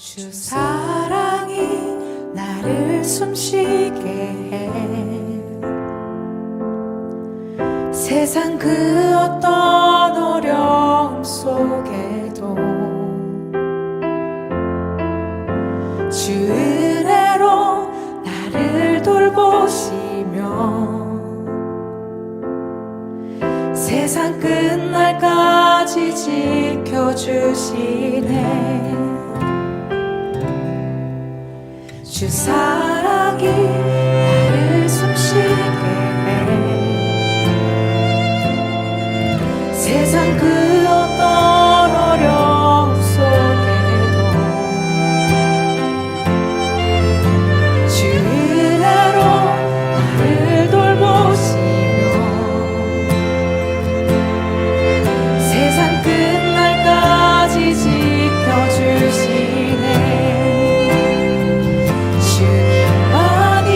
주 사랑이 나를 숨쉬게 해. 세상 그 어떤 어려움 속에도 주 은혜로 나를 돌보시며 세상 끝날까지 지켜주시네. 주 사랑이 나를 숨쉬게 해. 세상 그 어떤 어려움 속에도 주 은혜로 나를 돌보시며 세상 끝날까지 지켜주시네. 주님만이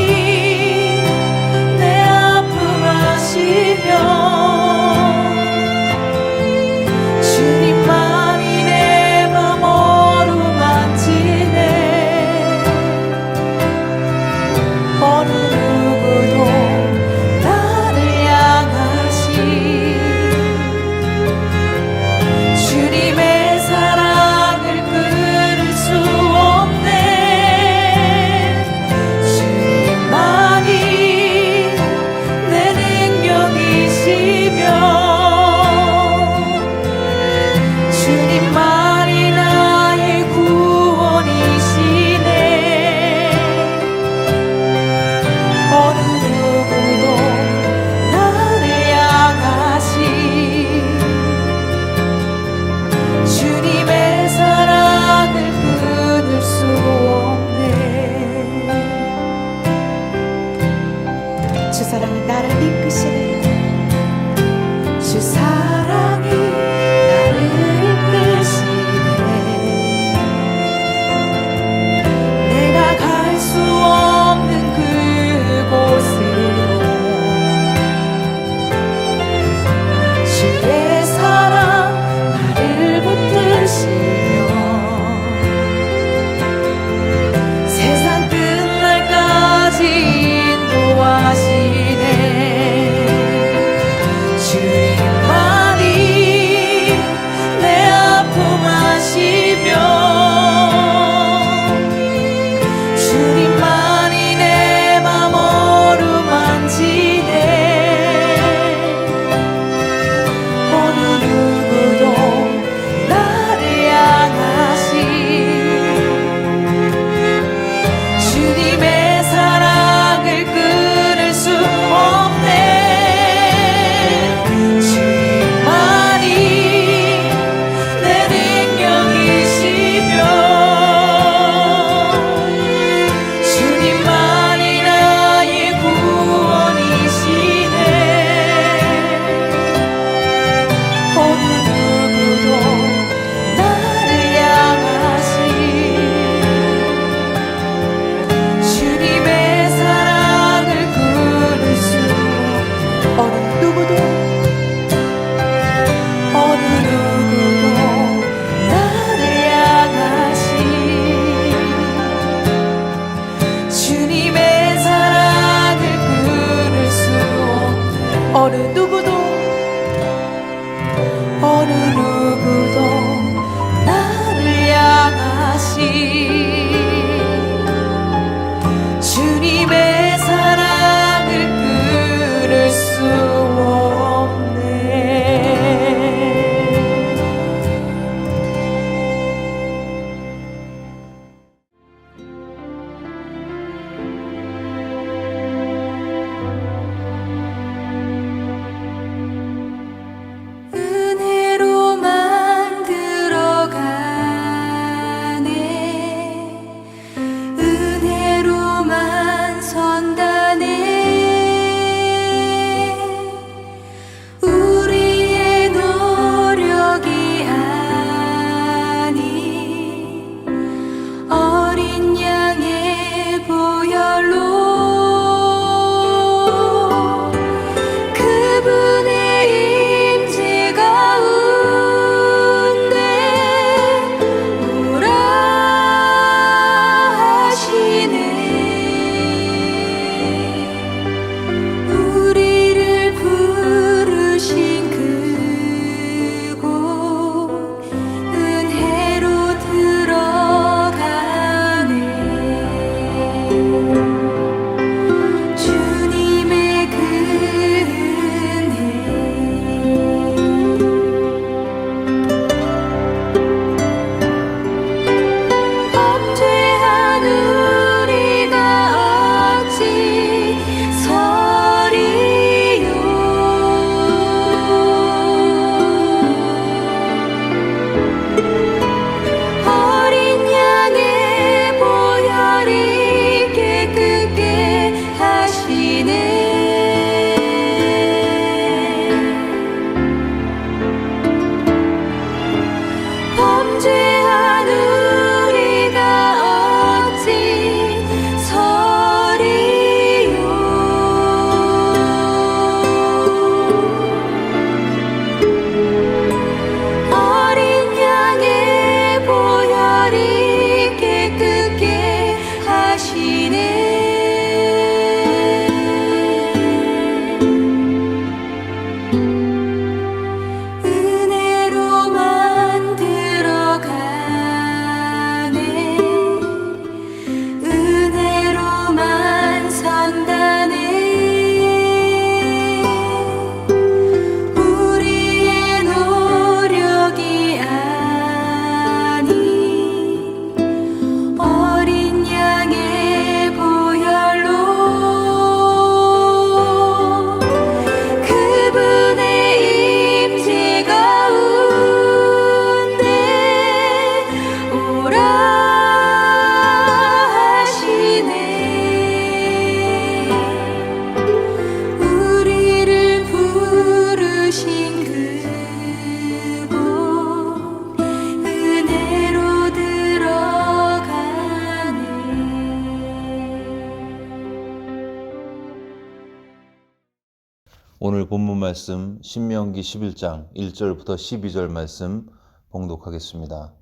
오늘 본문 말씀 신명기 11장 1절부터 12절 말씀 봉독하겠습니다.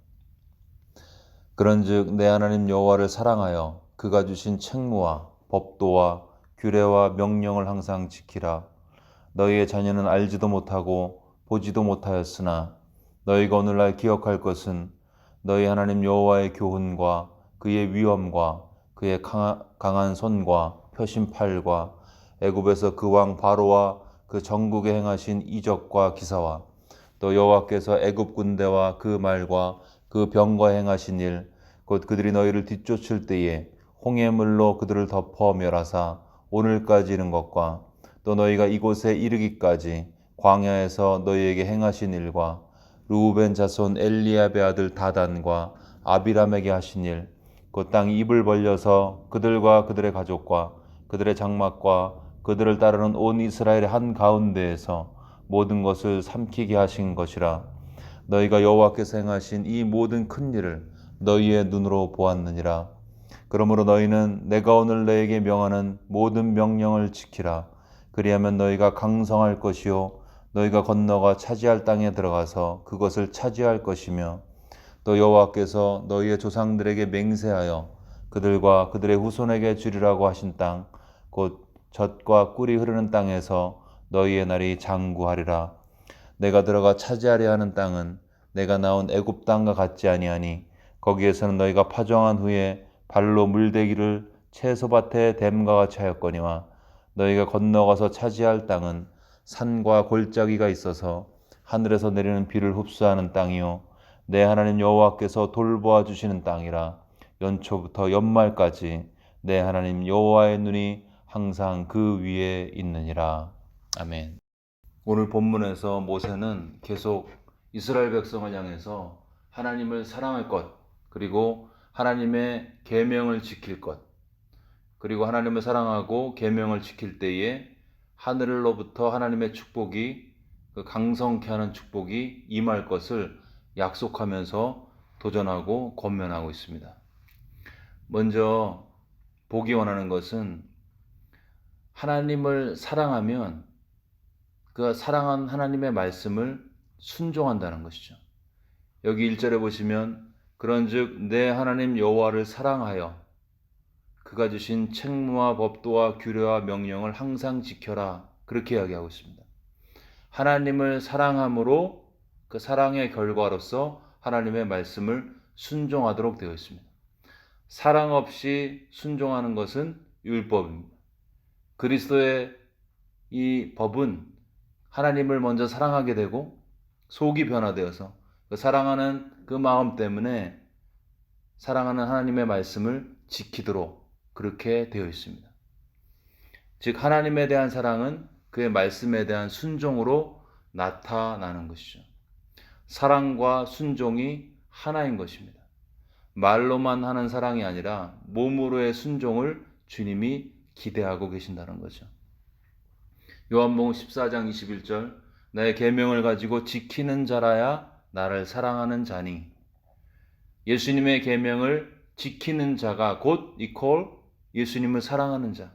그런즉 내 하나님 여호와를 사랑하여 그가 주신 책무와 법도와 규례와 명령을 항상 지키라. 너희의 자녀는 알지도 못하고 보지도 못하였으나 너희가 오늘날 기억할 것은 너희 하나님 여호와의 교훈과 그의 위엄과 그의 강한 손과 펴신 팔과 애굽에서 그 왕 바로와 그 전국에 행하신 이적과 기사와 또 여호와께서 애굽 군대와 그 말과 그 병과 행하신 일, 곧 그들이 너희를 뒤쫓을 때에 홍해물로 그들을 덮어 멸하사 오늘까지 이른 것과 또 너희가 이곳에 이르기까지 광야에서 너희에게 행하신 일과 르우벤 자손 엘리압의 아들 다단과 아비람에게 하신 일, 곧 땅이 입을 벌려서 그들과 그들의 가족과 그들의 장막과 그들을 따르는 온 이스라엘의 한가운데에서 모든 것을 삼키게 하신 것이라. 너희가 여호와께서 행하신 이 모든 큰 일을 너희의 눈으로 보았느니라. 그러므로 너희는 내가 오늘 너희에게 명하는 모든 명령을 지키라. 그리하면 너희가 강성할 것이요 너희가 건너가 차지할 땅에 들어가서 그것을 차지할 것이며 또 여호와께서 너희의 조상들에게 맹세하여 그들과 그들의 후손에게 주리라고 하신 땅, 곧 젖과 꿀이 흐르는 땅에서 너희의 날이 장구하리라. 내가 들어가 차지하려 하는 땅은 내가 나온 애굽 땅과 같지 아니하니 거기에서는 너희가 파종한 후에 발로 물대기를 채소밭에 댐과 같이 하였거니와 너희가 건너가서 차지할 땅은 산과 골짜기가 있어서 하늘에서 내리는 비를 흡수하는 땅이요 내 하나님 여호와께서 돌보아 주시는 땅이라. 연초부터 연말까지 내 하나님 여호와의 눈이 항상 그 위에 있느니라. 아멘. 오늘 본문에서 모세는 계속 이스라엘 백성을 향해서 하나님을 사랑할 것, 그리고 하나님의 계명을 지킬 것, 그리고 하나님을 사랑하고 계명을 지킬 때에 하늘로부터 하나님의 축복이, 그 강성케 하는 축복이 임할 것을 약속하면서 도전하고 권면하고 있습니다. 먼저 보기 원하는 것은 하나님을 사랑하면 그 사랑한 하나님의 말씀을 순종한다는 것이죠. 여기 1절에 보시면 그런즉 내 하나님 여호와를 사랑하여 그가 주신 책무와 법도와 규례와 명령을 항상 지켜라, 그렇게 이야기하고 있습니다. 하나님을 사랑함으로 그 사랑의 결과로서 하나님의 말씀을 순종하도록 되어 있습니다. 사랑 없이 순종하는 것은 율법입니다. 그리스도의 이 법은 하나님을 먼저 사랑하게 되고 속이 변화되어서 그 사랑하는 그 마음 때문에 사랑하는 하나님의 말씀을 지키도록 그렇게 되어 있습니다. 즉 하나님에 대한 사랑은 그의 말씀에 대한 순종으로 나타나는 것이죠. 사랑과 순종이 하나인 것입니다. 말로만 하는 사랑이 아니라 몸으로의 순종을 주님이 기대하고 계신다는 거죠. 요한복음 14장 21절 나의 계명을 가지고 지키는 자라야 나를 사랑하는 자니. 예수님의 계명을 지키는 자가 곧 이퀄 예수님을 사랑하는 자.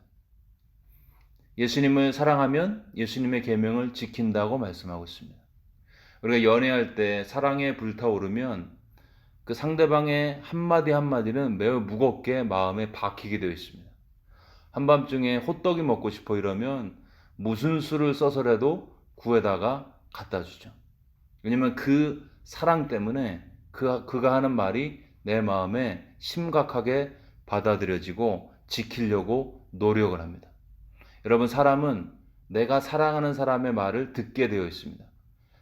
예수님을 사랑하면 예수님의 계명을 지킨다고 말씀하고 있습니다. 우리가 연애할 때 사랑에 불타오르면 그 상대방의 한마디 한마디는 매우 무겁게 마음에 박히게 되어 있습니다. 한밤중에 호떡이 먹고 싶어 이러면 무슨 수를 써서라도 구해다가 갖다 주죠. 왜냐면 그 사랑 때문에 그가 하는 말이 내 마음에 심각하게 받아들여지고 지키려고 노력을 합니다. 여러분, 사람은 내가 사랑하는 사람의 말을 듣게 되어 있습니다.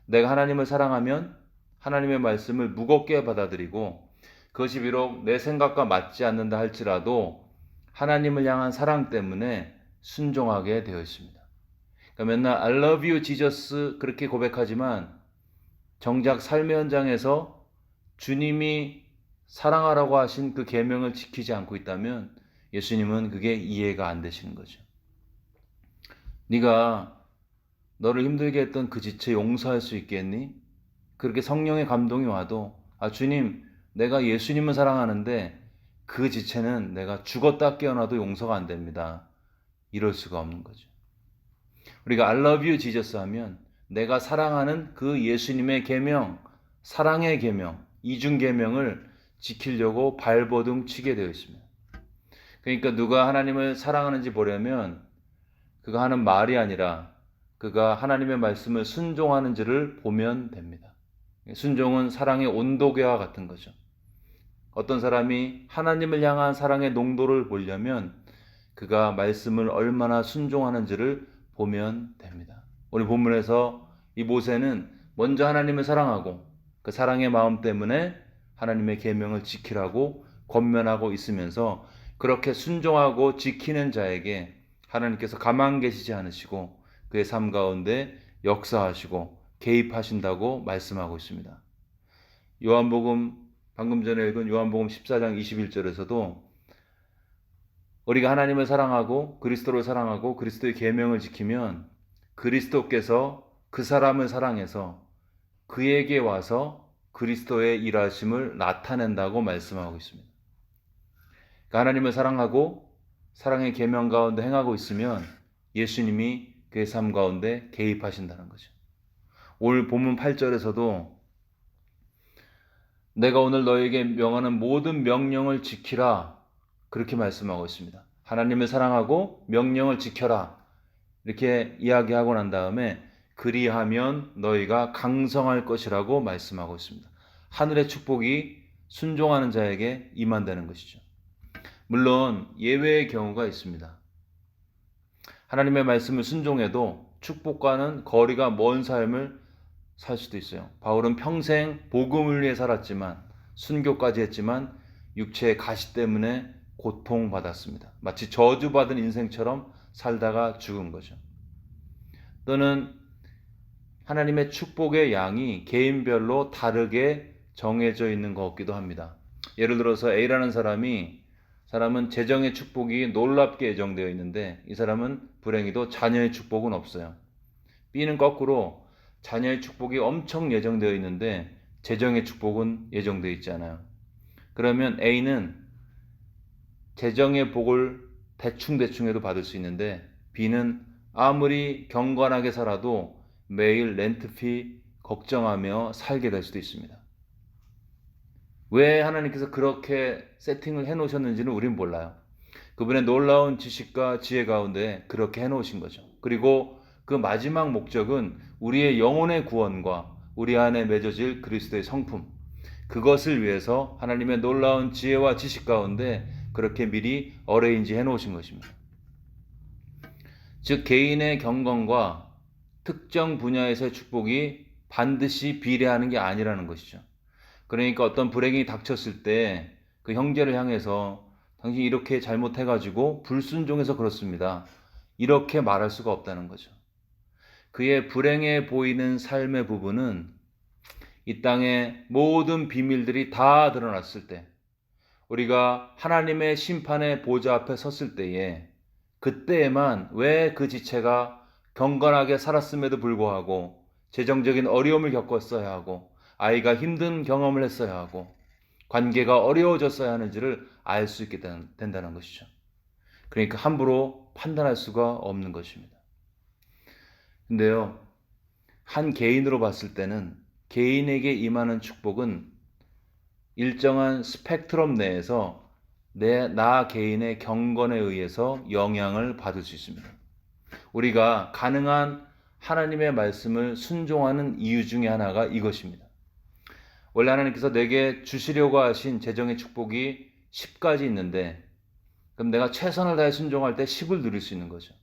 내가 하나님을 사랑하면 하나님의 말씀을 무겁게 받아들이고 그것이 비록 내 생각과 맞지 않는다 할지라도 하나님을 향한 사랑 때문에 순종하게 되어 있습니다. 그러니까 맨날 I love you Jesus 그렇게 고백하지만 정작 삶의 현장에서 주님이 사랑하라고 하신 그 계명을 지키지 않고 있다면 예수님은 그게 이해가 안 되시는 거죠. 네가 너를 힘들게 했던 그 지체 용서할 수 있겠니? 그렇게 성령의 감동이 와도 주님, 내가 예수님을 사랑하는데 그 지체는 내가 죽었다 깨어나도 용서가 안 됩니다. 이럴 수가 없는 거죠. 우리가 I love you Jesus 하면 내가 사랑하는 그 예수님의 계명, 사랑의 계명, 이중 계명을 지키려고 발버둥 치게 되어 있습니다. 그러니까 누가 하나님을 사랑하는지 보려면 그가 하는 말이 아니라 그가 하나님의 말씀을 순종하는지를 보면 됩니다. 순종은 사랑의 온도계와 같은 거죠. 어떤 사람이 하나님을 향한 사랑의 농도를 보려면 그가 말씀을 얼마나 순종하는지를 보면 됩니다. 오늘 본문에서 이 모세는 먼저 하나님을 사랑하고 그 사랑의 마음 때문에 하나님의 계명을 지키라고 권면하고 있으면서 그렇게 순종하고 지키는 자에게 하나님께서 가만 계시지 않으시고 그의 삶 가운데 역사하시고 개입하신다고 말씀하고 있습니다. 요한복음 방금 전에 읽은 요한복음 14장 21절에서도 우리가 하나님을 사랑하고 그리스도를 사랑하고 그리스도의 계명을 지키면 그리스도께서 그 사람을 사랑해서 그에게 와서 그리스도의 일하심을 나타낸다고 말씀하고 있습니다. 그러니까 하나님을 사랑하고 사랑의 계명 가운데 행하고 있으면 예수님이 그의 삶 가운데 개입하신다는 거죠. 오늘 본문 8절에서도 내가 오늘 너에게 명하는 모든 명령을 지키라 그렇게 말씀하고 있습니다. 하나님을 사랑하고 명령을 지켜라 이렇게 이야기하고 난 다음에 그리하면 너희가 강성할 것이라고 말씀하고 있습니다. 하늘의 축복이 순종하는 자에게 임한다는 것이죠. 물론 예외의 경우가 있습니다. 하나님의 말씀을 순종해도 축복과는 거리가 먼 삶을 살 수도 있어요. 바울은 평생 복음을 위해 살았지만 순교까지 했지만 육체의 가시 때문에 고통받았습니다. 마치 저주받은 인생처럼 살다가 죽은 거죠. 또는 하나님의 축복의 양이 개인별로 다르게 정해져 있는 것 같기도 합니다. 예를 들어서 A라는 사람은 재정의 축복이 놀랍게 예정되어 있는데 이 사람은 불행히도 자녀의 축복은 없어요. B는 거꾸로 자녀의 축복이 엄청 예정되어 있는데 재정의 축복은 예정되어 있지 않아요. 그러면 A는 재정의 복을 대충해도 받을 수 있는데 B는 아무리 경건하게 살아도 매일 렌트피 걱정하며 살게 될 수도 있습니다. 왜 하나님께서 그렇게 세팅을 해놓으셨는지는 우린 몰라요. 그분의 놀라운 지식과 지혜 가운데 그렇게 해놓으신 거죠. 그리고 그 마지막 목적은 우리의 영혼의 구원과 우리 안에 맺어질 그리스도의 성품, 그것을 위해서 하나님의 놀라운 지혜와 지식 가운데 그렇게 미리 어레인지 해놓으신 것입니다. 즉 개인의 경건과 특정 분야에서의 축복이 반드시 비례하는 게 아니라는 것이죠. 그러니까 어떤 불행이 닥쳤을 때 그 형제를 향해서 당신이 이렇게 잘못해가지고 불순종해서 그렇습니다. 이렇게 말할 수가 없다는 거죠. 그의 불행해 보이는 삶의 부분은 이 땅의 모든 비밀들이 다 드러났을 때 우리가 하나님의 심판의 보좌 앞에 섰을 때에 그때에만 왜 그 지체가 경건하게 살았음에도 불구하고 재정적인 어려움을 겪었어야 하고 아이가 힘든 경험을 했어야 하고 관계가 어려워졌어야 하는지를 알 수 있게 된다는 것이죠. 그러니까 함부로 판단할 수가 없는 것입니다. 근데요, 한 개인으로 봤을 때는 개인에게 임하는 축복은 일정한 스펙트럼 내에서 나 개인의 경건에 의해서 영향을 받을 수 있습니다. 우리가 가능한 하나님의 말씀을 순종하는 이유 중에 하나가 이것입니다. 원래 하나님께서 내게 주시려고 하신 재정의 축복이 10가지 있는데 그럼 내가 최선을 다해 순종할 때 10을 누릴 수 있는 거죠.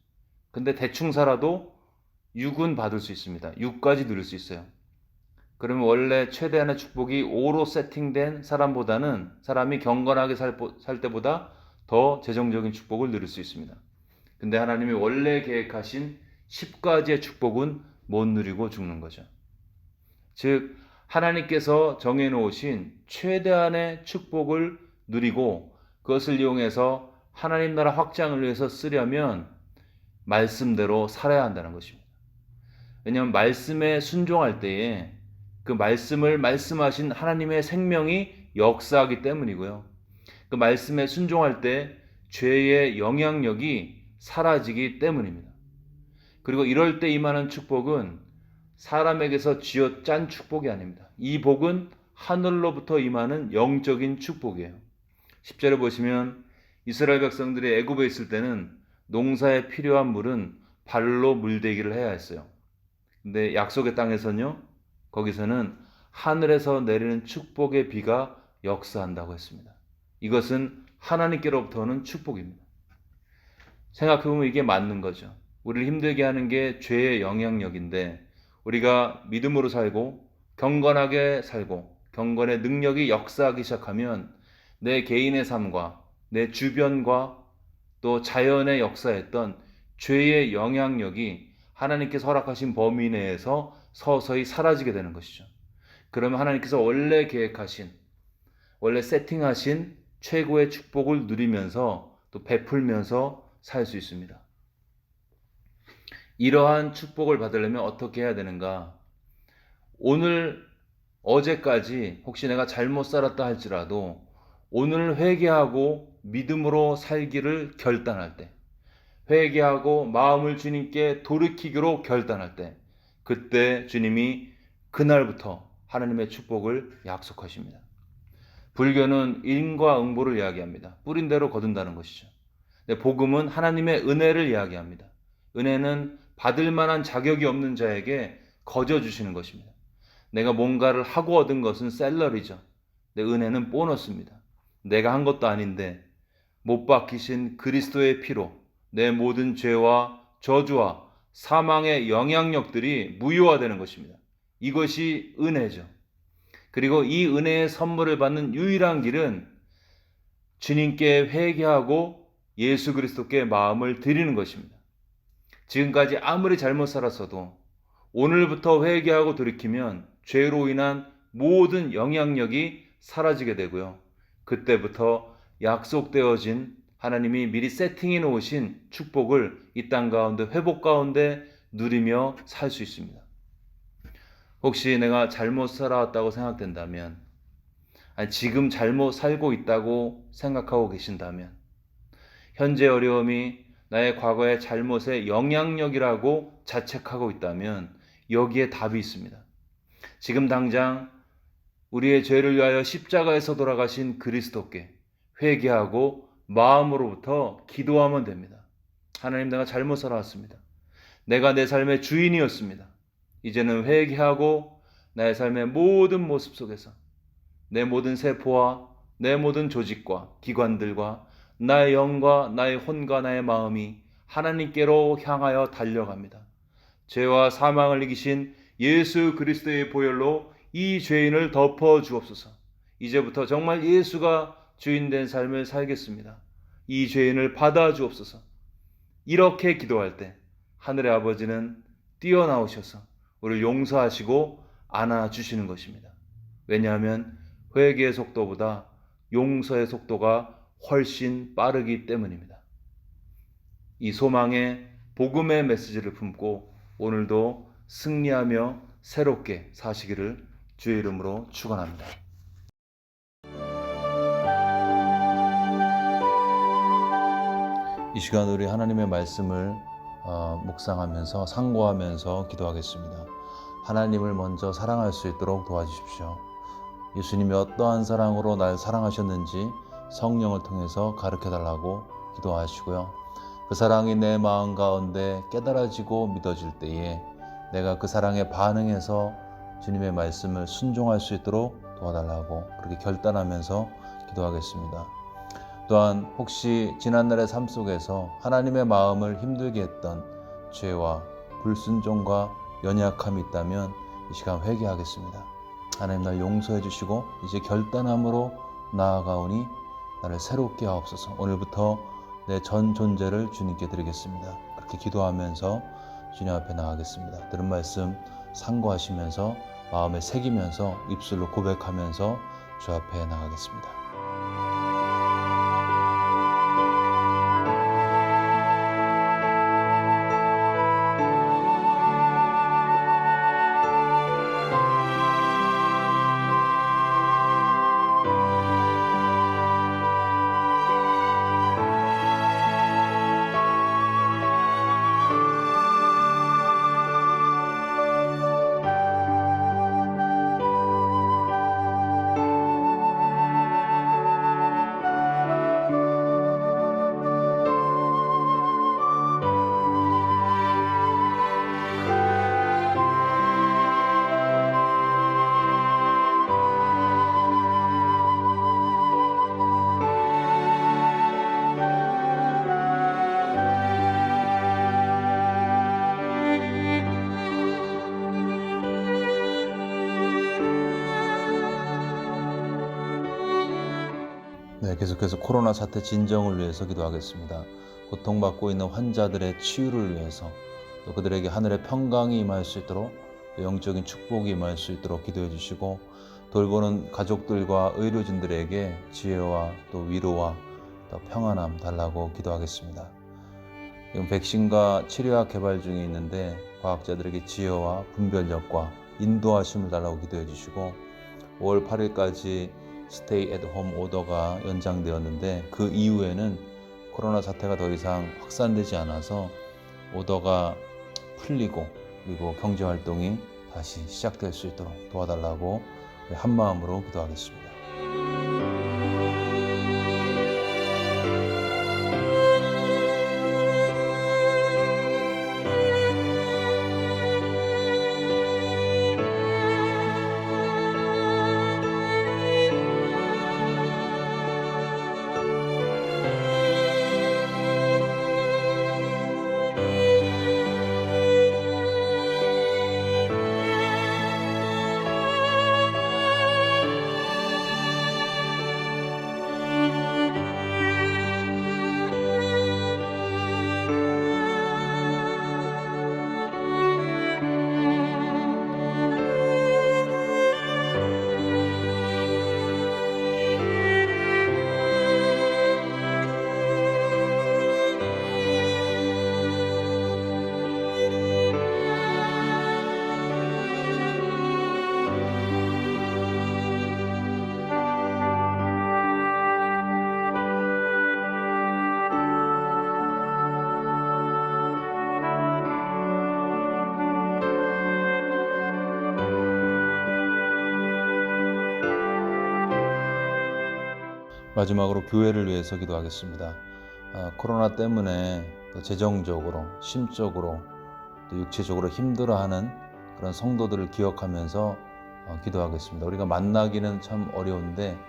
근데 대충 살아도 6은 받을 수 있습니다. 6까지 누릴 수 있어요. 그러면 원래 최대한의 축복이 5로 세팅된 사람이 경건하게 살 때보다 더 재정적인 축복을 누릴 수 있습니다. 근데 하나님이 원래 계획하신 10가지의 축복은 못 누리고 죽는 거죠. 즉 하나님께서 정해놓으신 최대한의 축복을 누리고 그것을 이용해서 하나님 나라 확장을 위해서 쓰려면 말씀대로 살아야 한다는 것입니다. 왜냐하면 말씀에 순종할 때에 그 말씀을 말씀하신 하나님의 생명이 역사하기 때문이고요. 그 말씀에 순종할 때 죄의 영향력이 사라지기 때문입니다. 그리고 이럴 때 임하는 축복은 사람에게서 쥐어짠 축복이 아닙니다. 이 복은 하늘로부터 임하는 영적인 축복이에요. 10절에 보시면 이스라엘 백성들이 애굽에 있을 때는 농사에 필요한 물은 발로 물대기를 해야 했어요. 근데 약속의 땅에서는요, 거기서는 하늘에서 내리는 축복의 비가 역사한다고 했습니다. 이것은 하나님께로부터 오는 축복입니다. 생각해보면 이게 맞는 거죠. 우리를 힘들게 하는 게 죄의 영향력인데, 우리가 믿음으로 살고 경건하게 살고 경건의 능력이 역사하기 시작하면 내 개인의 삶과 내 주변과 또 자연의 역사했던 죄의 영향력이 하나님께서 허락하신 범위 내에서 서서히 사라지게 되는 것이죠. 그러면 하나님께서 원래 계획하신, 원래 세팅하신 최고의 축복을 누리면서 또 베풀면서 살 수 있습니다. 이러한 축복을 받으려면 어떻게 해야 되는가? 오늘, 어제까지 혹시 내가 잘못 살았다 할지라도 오늘 회개하고 믿음으로 살기를 결단할 때, 회개하고 마음을 주님께 돌이키기로 결단할 때, 그때 주님이 그날부터 하나님의 축복을 약속하십니다. 불교는 인과응보를 이야기합니다. 뿌린 대로 거둔다는 것이죠. 복음은 하나님의 은혜를 이야기합니다. 은혜는 받을 만한 자격이 없는 자에게 거저 주시는 것입니다. 내가 뭔가를 하고 얻은 것은 샐러리죠. 내 은혜는 보너스입니다. 내가 한 것도 아닌데 못 박히신 그리스도의 피로 내 모든 죄와 저주와 사망의 영향력들이 무효화되는 것입니다. 이것이 은혜죠. 그리고 이 은혜의 선물을 받는 유일한 길은 주님께 회개하고 예수 그리스도께 마음을 드리는 것입니다. 지금까지 아무리 잘못 살았어도 오늘부터 회개하고 돌이키면 죄로 인한 모든 영향력이 사라지게 되고요. 그때부터 약속되어진 하나님이 미리 세팅해 놓으신 축복을 이 땅 가운데 회복 가운데 누리며 살 수 있습니다. 혹시 내가 잘못 살아왔다고 생각된다면, 아니 지금 잘못 살고 있다고 생각하고 계신다면, 현재 어려움이 나의 과거의 잘못의 영향력이라고 자책하고 있다면 여기에 답이 있습니다. 지금 당장 우리의 죄를 위하여 십자가에서 돌아가신 그리스도께 회개하고 마음으로부터 기도하면 됩니다. 하나님, 내가 잘못 살아왔습니다. 내가 내 삶의 주인이었습니다. 이제는 회개하고 나의 삶의 모든 모습 속에서 내 모든 세포와 내 모든 조직과 기관들과 나의 영과 나의 혼과 나의 마음이 하나님께로 향하여 달려갑니다. 죄와 사망을 이기신 예수 그리스도의 보혈로 이 죄인을 덮어 주옵소서. 이제부터 정말 예수가 주인된 삶을 살겠습니다. 이 죄인을 받아 주옵소서. 이렇게 기도할 때 하늘의 아버지는 뛰어나오셔서 우리를 용서하시고 안아주시는 것입니다. 왜냐하면 회개의 속도보다 용서의 속도가 훨씬 빠르기 때문입니다. 이 소망의 복음의 메시지를 품고 오늘도 승리하며 새롭게 사시기를 주의 이름으로 축원합니다. 이 시간 우리 하나님의 말씀을 묵상하면서 상고하면서 기도하겠습니다. 하나님을 먼저 사랑할 수 있도록 도와주십시오. 예수님이 어떠한 사랑으로 날 사랑하셨는지 성령을 통해서 가르쳐달라고 기도하시고요. 그 사랑이 내 마음 가운데 깨달아지고 믿어질 때에 내가 그 사랑에 반응해서 주님의 말씀을 순종할 수 있도록 도와달라고 그렇게 결단하면서 기도하겠습니다. 또한 혹시 지난날의 삶 속에서 하나님의 마음을 힘들게 했던 죄와 불순종과 연약함이 있다면 이 시간 회개하겠습니다. 하나님, 날 용서해 주시고 이제 결단함으로 나아가오니 나를 새롭게 하옵소서. 오늘부터 내 전 존재를 주님께 드리겠습니다. 그렇게 기도하면서 주님 앞에 나가겠습니다. 들은 말씀 상고하시면서 마음에 새기면서 입술로 고백하면서 주 앞에 나가겠습니다. 계속해서 코로나 사태 진정을 위해서 기도하겠습니다. 고통받고 있는 환자들의 치유를 위해서, 또 그들에게 하늘의 평강이 임할 수 있도록, 영적인 축복이 임할 수 있도록 기도해 주시고, 돌보는 가족들과 의료진들에게 지혜와 또 위로와 또 평안함 달라고 기도하겠습니다. 지금 백신과 치료약 개발 중에 있는데 과학자들에게 지혜와 분별력과 인도하심을 달라고 기도해 주시고, 5월 8일까지 스테이 앳 홈 오더가 연장되었는데 그 이후에는 코로나 사태가 더 이상 확산되지 않아서 오더가 풀리고, 그리고 경제활동이 다시 시작될 수 있도록 도와달라고 한마음으로 기도하겠습니다. 마지막으로 교회를 위해서 기도하겠습니다. 코로나 때문에 또 재정적으로, 심적으로, 또 육체적으로 힘들어하는 그런 성도들을 기억하면서 기도하겠습니다. 우리가 만나기는 참 어려운데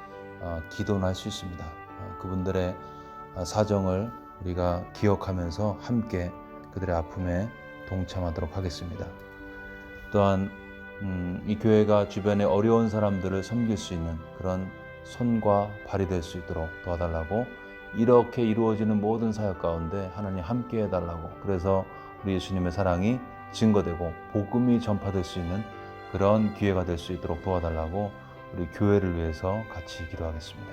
기도는 할 수 있습니다. 그분들의 사정을 우리가 기억하면서 함께 그들의 아픔에 동참하도록 하겠습니다. 또한 이 교회가 주변에 어려운 사람들을 섬길 수 있는 그런 손과 발이 될 수 있도록 도와달라고, 이렇게 이루어지는 모든 사역 가운데 하나님 함께 해달라고, 그래서 우리 예수님의 사랑이 증거되고 복음이 전파될 수 있는 그런 기회가 될 수 있도록 도와달라고 우리 교회를 위해서 같이 기도하겠습니다.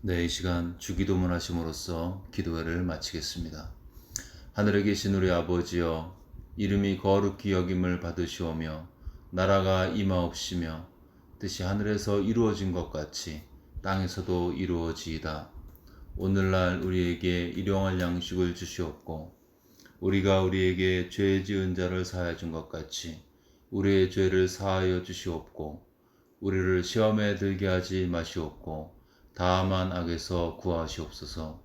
네, 이 시간 주기도문 하심으로써 기도회를 마치겠습니다. 하늘에 계신 우리 아버지여, 이름이 거룩히 여김을 받으시오며 나라가 임하옵시며 뜻이 하늘에서 이루어진 것 같이 땅에서도 이루어지이다. 오늘날 우리에게 일용할 양식을 주시옵고, 우리가 우리에게 죄 지은 자를 사하여 준 것 같이 우리의 죄를 사하여 주시옵고, 우리를 시험에 들게 하지 마시옵고 다만 악에서 구하시옵소서.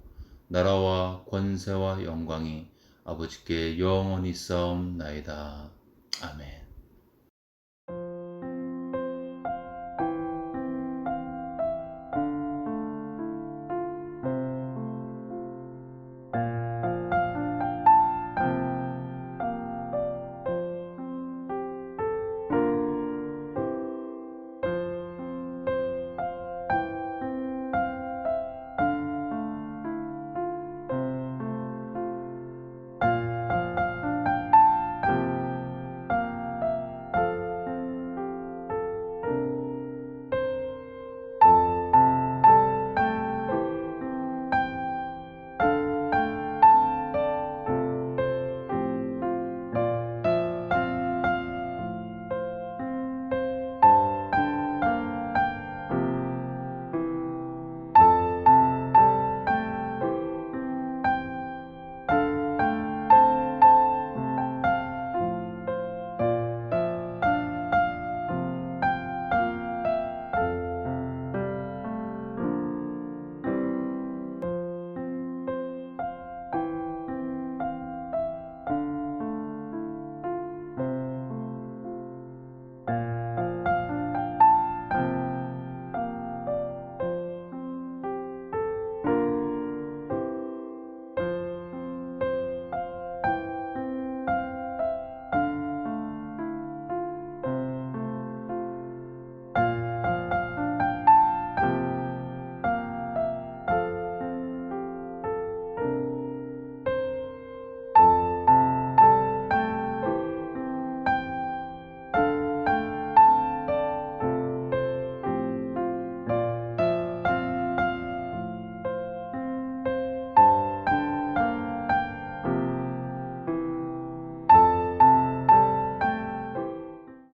나라와 권세와 영광이 아버지께 영원히 싸움나이다. 아멘.